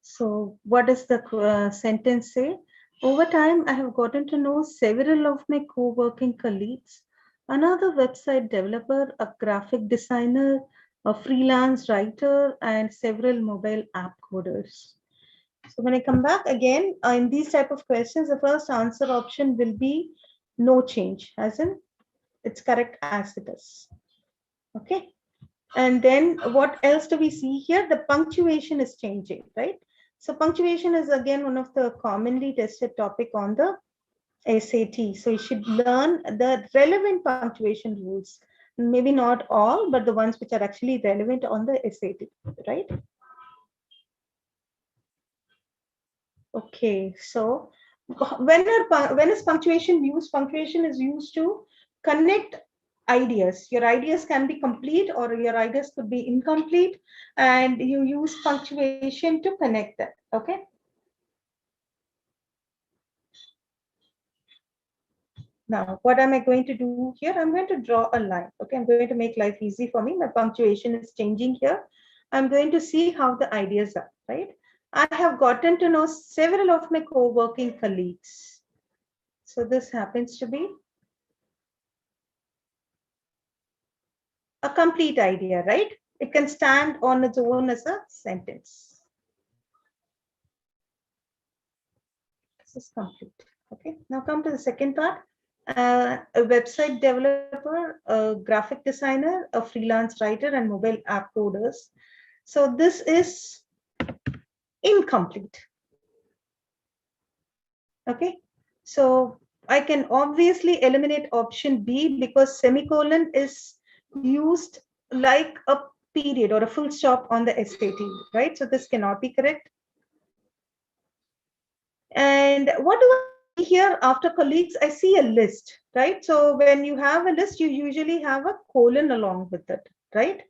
So what does the sentence say? Over time, I have gotten to know several of my co-working colleagues, another website developer, a graphic designer, a freelance writer, and several mobile app coders. So when I come back again, in these type of questions, the first answer option will be no change, as in it's correct as it is. Okay. And then what else do we see here? The punctuation is changing, right? So punctuation is again one of the commonly tested topic on the SAT. So you should learn the relevant punctuation rules. Maybe not all, but the ones which are actually relevant on the SAT, right? Okay, so when is punctuation used? Punctuation is used to connect ideas. Your ideas can be complete or your ideas could be incomplete, and you use punctuation to connect that. Okay. Now, what am I going to do here? I'm going to draw a line. Okay, I'm going to make life easy for me. My punctuation is changing here. I'm going to see how the ideas are, right? I have gotten to know several of my co-working colleagues. So this happens to be a complete idea, right? It can stand on its own as a sentence. This is complete. Okay, now come to the second part. A website developer, a graphic designer, a freelance writer, and mobile app coders. So this is incomplete. Okay, so I can obviously eliminate option B because semicolon is used like a period or a full stop on the SAT, right? So this cannot be correct. And what do I see here after colleagues? I see a list, right? So when you have a list, you usually have a colon along with it, right?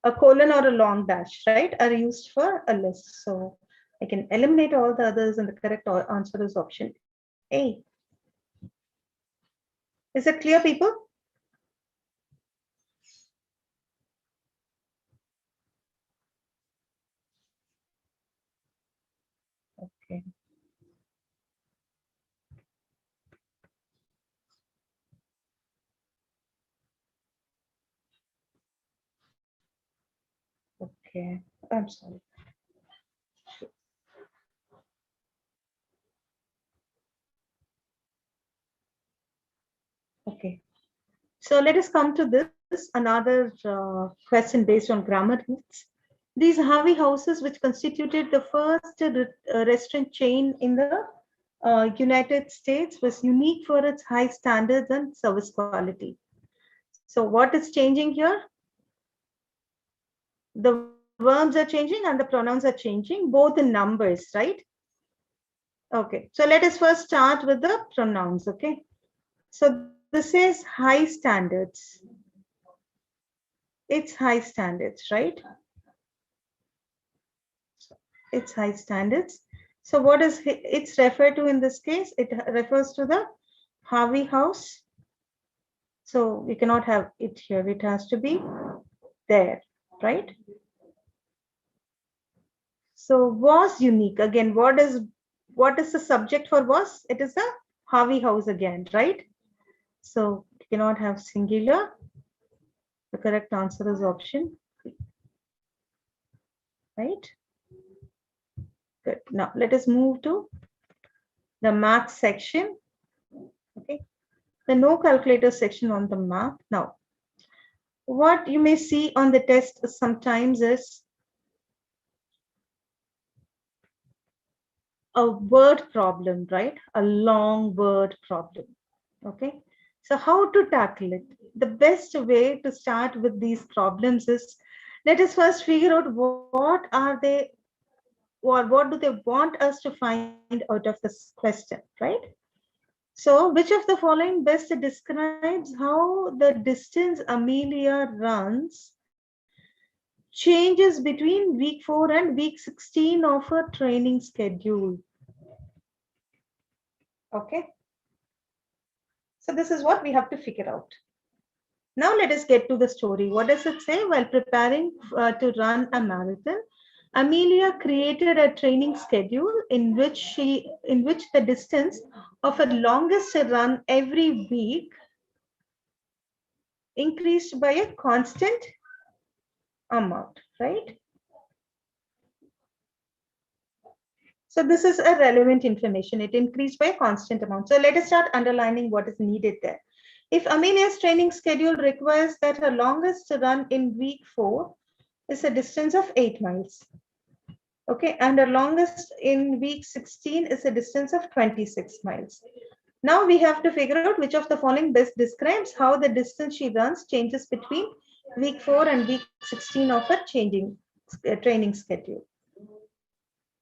A colon or a long dash, right, are used for a list. So I can eliminate all the others and the correct answer is option A. Is it clear, people? Okay. Okay, I'm sorry. Okay, so let us come to this another question based on grammar rules. These Harvey houses, which constituted the first restaurant chain in the United States, was unique for its high standards and service quality. So what is changing here? The verbs are changing and the pronouns are changing, both in numbers, right? Okay, so let us first start with the pronouns, okay? So this is high standards. It's high standards, right? It's high standards. So what is it's referred to in this case? It refers to the Harvey house. So we cannot have it here. It has to be there, right? So was unique. Again, what is the subject for was? It is the Harvey house again, right? So you cannot have singular. The correct answer is option B, right? Good. Now let us move to the math section. Okay. The no calculator section on the math. Now, what you may see on the test sometimes is a word problem, right? A long word problem. Okay. So how to tackle it? The best way to start with these problems is, let us first figure out what are they, or what do they want us to find out of this question, right? So which of the following best describes how the distance Amelia runs changes between week 4 and week 16 of her training schedule? Okay. So this is what we have to figure out. Now let us get to the story. What does it say? While preparing to run a marathon, Amelia created a training schedule in which the distance of her longest run every week increased by a constant amount, right? So this is a relevant information. It increased by a constant amount. So let us start underlining what is needed there. If Amelia's training schedule requires that her longest run in week 4 is a distance of 8 miles. Okay, and her longest in week 16 is a distance of 26 miles. Now we have to figure out which of the following best describes how the distance she runs changes between week 4 and week 16 of her training schedule.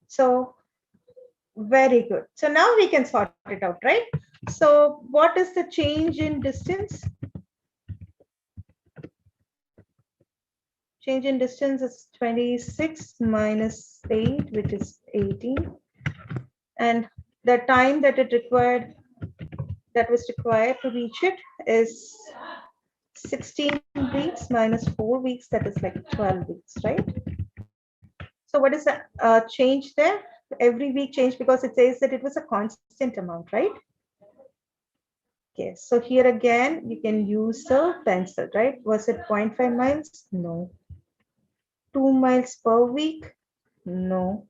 So very good. So now we can sort it out, right? So what is the change in distance? Change in distance is 26 minus 8, which is 18. And the time that was required to reach it is 16 weeks minus 4 weeks, that is like 12 weeks, right? So what is the change there? Every week change, because it says that it was a constant amount, right? Okay, so here again, you can use the pencil, right? Was it 0.5 miles? No. 2 miles per week? No.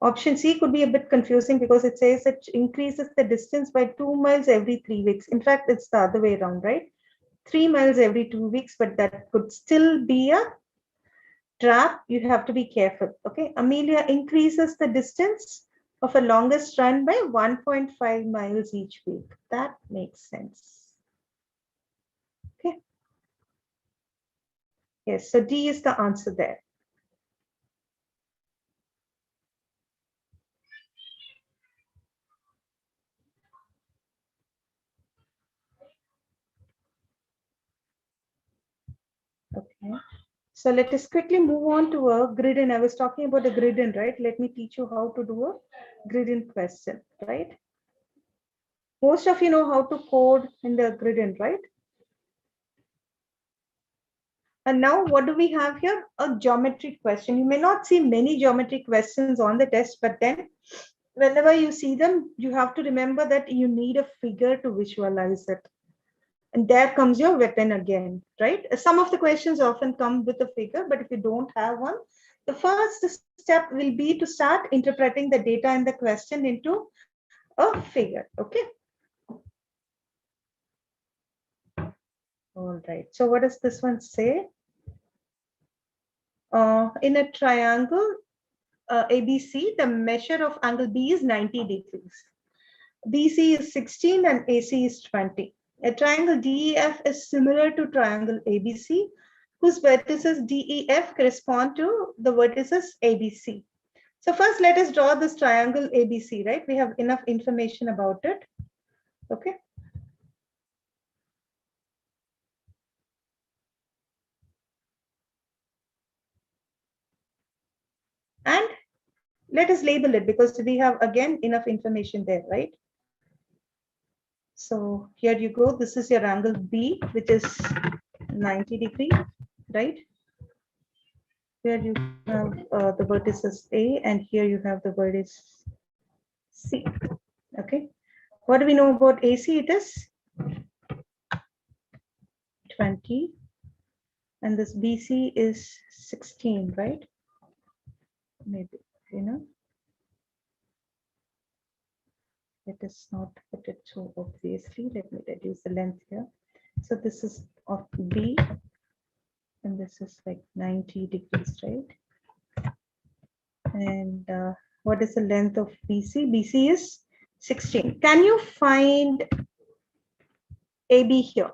Option C could be a bit confusing because it says it increases the distance by 2 miles every 3 weeks. In fact, it's the other way around, right? 3 miles every 2 weeks, but that could still be a trap. You have to be careful. Okay, Amelia increases the distance of a longest run by 1.5 miles each week. That makes sense. Okay. Yes, so D is the answer there. Okay. So let us quickly move on to a grid-in. I was talking about a grid-in, right? Let me teach you how to do a grid-in question, right? Most of you know how to code in the grid-in, right? And now what do we have here? A geometry question. You may not see many geometry questions on the test, but then whenever you see them, you have to remember that you need a figure to visualize it. And there comes your weapon again, right? Some of the questions often come with a figure, but if you don't have one, the first step will be to start interpreting the data in the question into a figure, okay? All right, so what does this one say? In a triangle ABC, the measure of angle B is 90 degrees. BC is 16 and AC is 20. A triangle DEF is similar to triangle ABC, whose vertices DEF correspond to the vertices ABC. So first, let us draw this triangle ABC, right? We have enough information about it. Okay. And let us label it because we have, again, enough information there, right? So here you go. This is your angle B, which is 90 degree, right? Here you have the vertices A, and here you have the vertex C. Okay. What do we know about AC? It is 20, and this BC is 16, right? Maybe, you know. Let us not put it so obviously. Let me reduce the length here. So this is of B, and this is like 90 degrees, right? And what is the length of BC? BC is 16. Can you find AB here?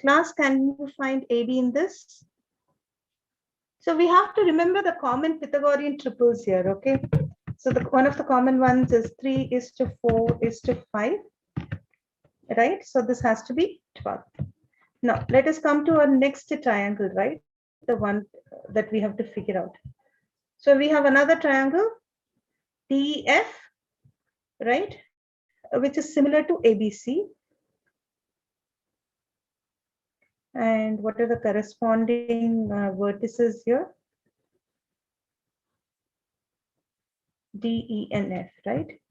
Class, can you find AB in this? So we have to remember the common Pythagorean triples here, okay? So one of the common ones is 3:4:5, right? So this has to be 12. Now let us come to our next triangle, right? The one that we have to figure out. So we have another triangle, DEF, right? Which is similar to ABC. And what are the corresponding vertices here? D, E, and F, right?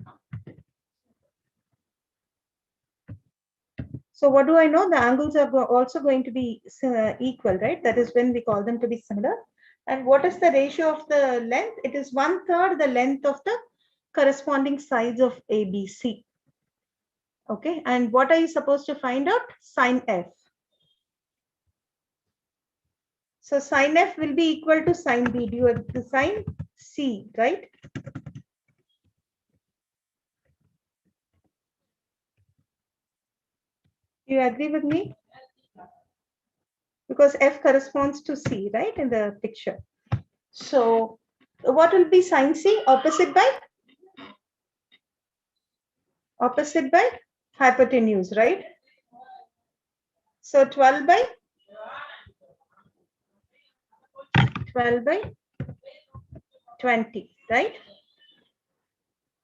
So what do I know? The angles are also going to be equal, right? That is when we call them to be similar. And what is the ratio of the length? It is 1/3 the length of the corresponding sides of ABC. Okay, and what are you supposed to find out? Sine F. So sine F will be equal to sine B. Do you have the sine C, right? Do you agree with me? Because F corresponds to C, right, in the picture. So what will be sine C? Opposite by hypotenuse, right? So 12 by 20, right?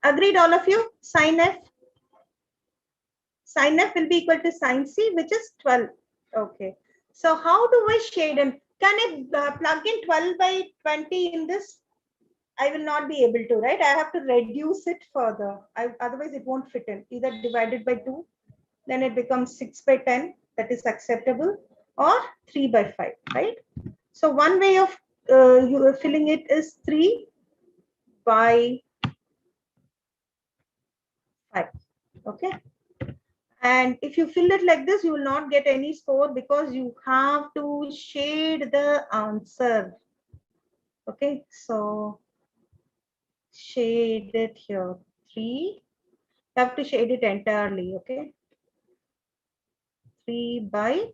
Agreed, all of you? Sine F will be equal to sine C, which is 12. Okay. So how do I shade them? Can I plug in 12 by 20 in this? I will not be able to, right? I have to reduce it further. Otherwise, it won't fit in. Either divided by 2, then it becomes 6 by 10. That is acceptable, or 3 by 5, right? So one way of you filling it is 3 by 5. Okay. And if you fill it like this, you will not get any score because you have to shade the answer. Okay, so shade it here. 3. You have to shade it entirely. Okay. 3 by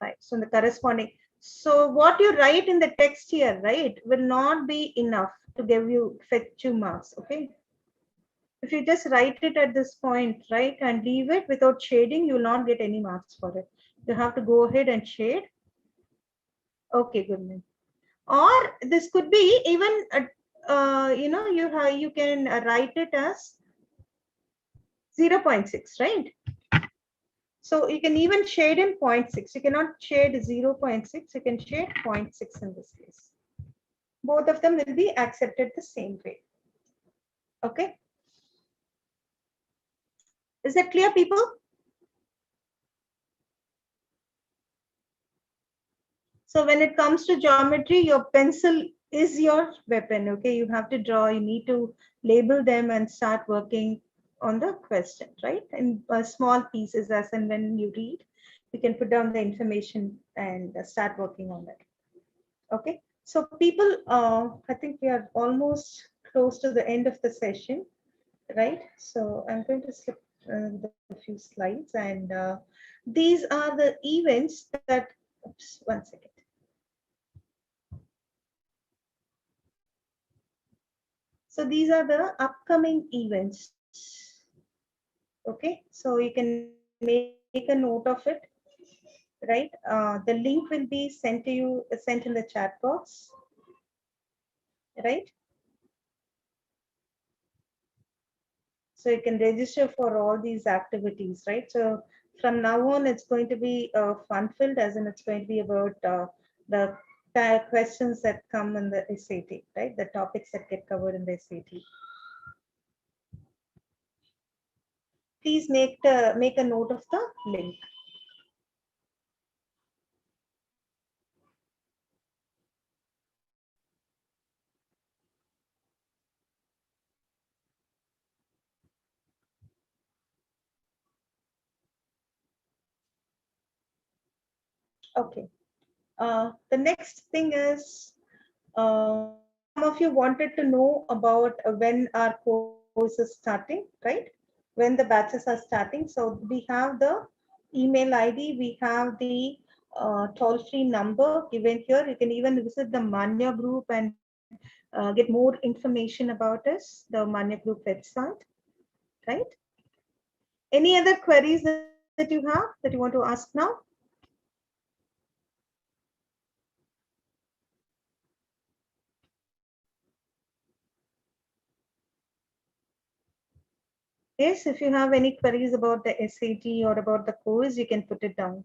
5. So the corresponding. So what you write in the text here, right, will not be enough to fetch you marks. Okay. If you just write it at this point, right, and leave it without shading, you will not get any marks for it. You have to go ahead and shade. Okay, good. Or this could be even, you can write it as 0.6, right? So you can even shade in 0.6. You cannot shade 0.6. You can shade 0.6 in this case. Both of them will be accepted the same way. Okay. Is that clear, people? So when it comes to geometry, your pencil is your weapon. Okay, you have to draw, you need to label them and start working on the question, right? In small pieces, as and when you read, you can put down the information and start working on it. Okay, so people, I think we are almost close to the end of the session, right? So I'm going to skip the few slides, and these are the events that, oops, one second. So these are the upcoming events. Okay, so you can make a note of it, right? The link will be sent to you, sent in the chat box, right? So you can register for all these activities, right? So from now on, it's going to be fun-filled, as in it's going to be about the questions that come in the SAT, right? The topics that get covered in the SAT. Please make a note of the link. Okay. The next thing is, some of you wanted to know about when our course is starting, right? When the batches are starting. So we have the email ID, we have the toll-free number given here. You can even visit the Manya group and get more information about us, the Manya group website, right? Any other queries that you have that you want to ask now? Yes, if you have any queries about the SAT or about the course, you can put it down.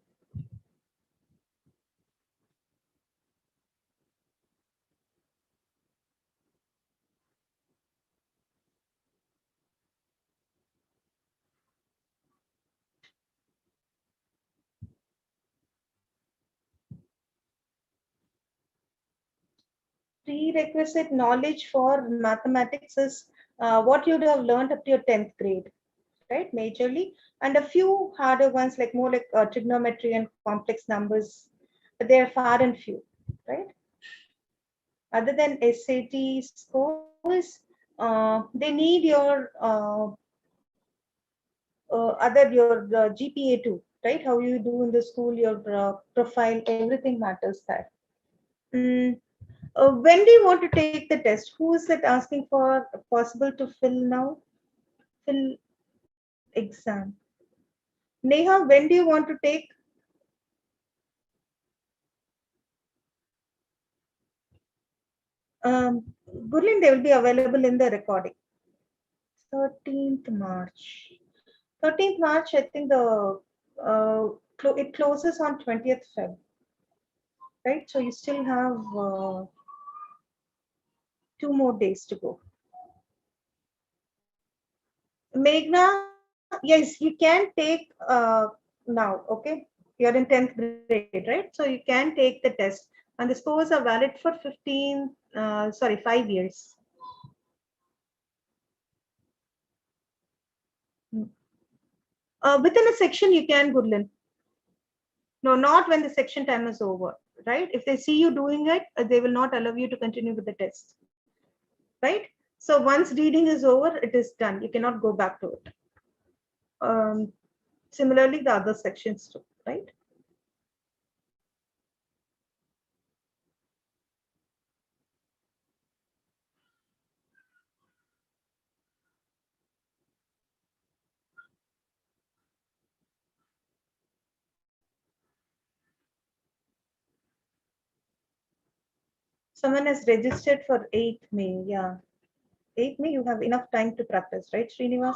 Prerequisite knowledge for mathematics is what you'd have learned up to your 10th grade, right? Majorly. And a few harder ones, like more like trigonometry and complex numbers, but they're far and few, right? Other than SAT scores, they need your other your GPA too, right? How you do in the school, your profile, everything matters there. Mm, when do you want to take the test? Who is it asking for possible to fill now? Fill exam. Neha, when do you want to take? Gurlin, they will be available in the recording. 13th March. 13th March, I think it closes on 20th Feb, right? So you still have 2 more days to go. Meghna, yes, you can take now, okay? You're in 10th grade, right? So you can take the test. And the scores are valid for 5 years. Mm. Within a section, you can, Gurlin. No, not when the section time is over, right? If they see you doing it, they will not allow you to continue with the test, right? So once reading is over, it is done. You cannot go back to it. Um, Similarly, the other sections too, right? Someone has registered for 8th May. Yeah. 8th May, you have enough time to practice, right, Srinivas?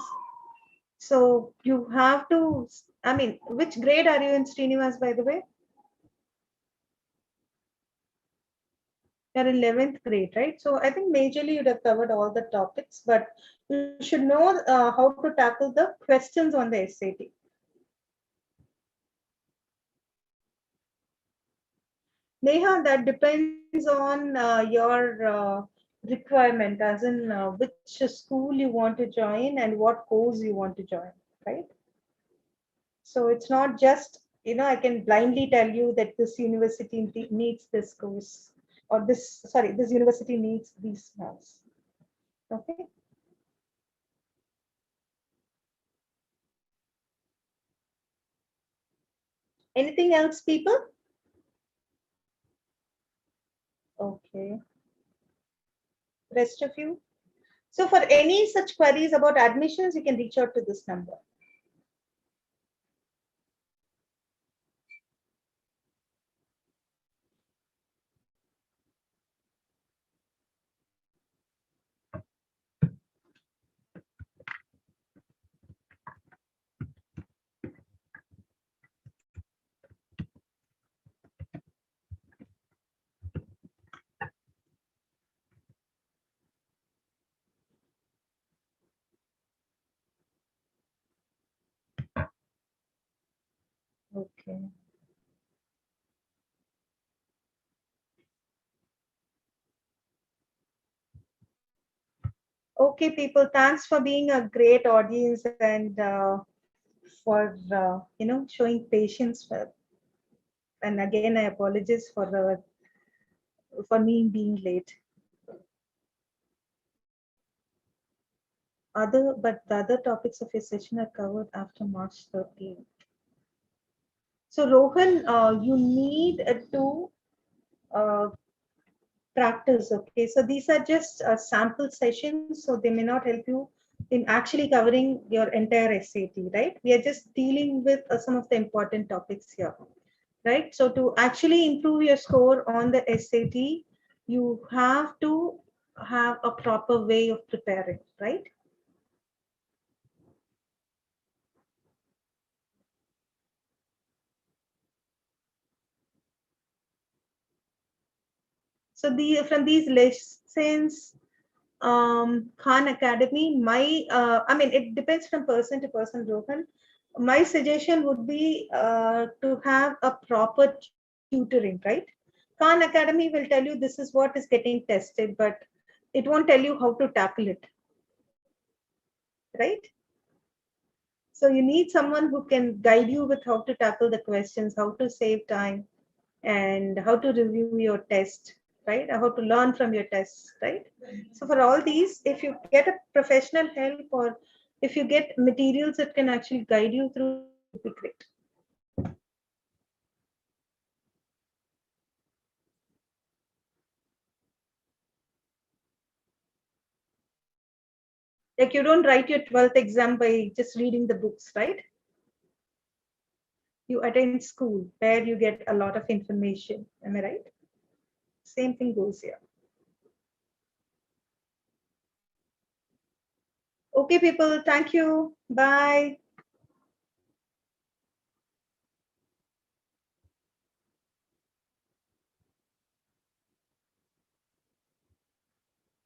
So you have to, I mean, which grade are you in, Srinivas, by the way? You're in 11th grade, right? So I think majorly you'd have covered all the topics, but you should know how to tackle the questions on the SAT. Neha, that depends on your requirement, as in which school you want to join and what course you want to join, right? So it's not just, I can blindly tell you that this university needs this course, or this university needs these marks. Okay. Anything else, people? Okay. Rest of you. So for any such queries about admissions, you can reach out to this number. Okay. Okay, people, thanks for being a great audience and for showing patience And again, I apologize for me being late. But the other topics of your session are covered after March 13th. So Rohan, you need to practice. Okay, so these are just sample sessions, so they may not help you in actually covering your entire SAT, right? We are just dealing with some of the important topics here, right? So to actually improve your score on the SAT, you have to have a proper way of preparing, right? So from these lessons, Khan Academy, I mean, it depends from person to person, Rohan. My suggestion would be to have a proper tutoring, right? Khan Academy will tell you this is what is getting tested, but it won't tell you how to tackle it, right? So you need someone who can guide you with how to tackle the questions, how to save time, and how to review your test, right? How to learn from your tests, right? So for all these, if you get a professional help or if you get materials that can actually guide you through, it would be great. Like you don't write your 12th exam by just reading the books, right? You attend school where you get a lot of information. Am I right? Same thing goes here. Okay, people, thank you. Bye.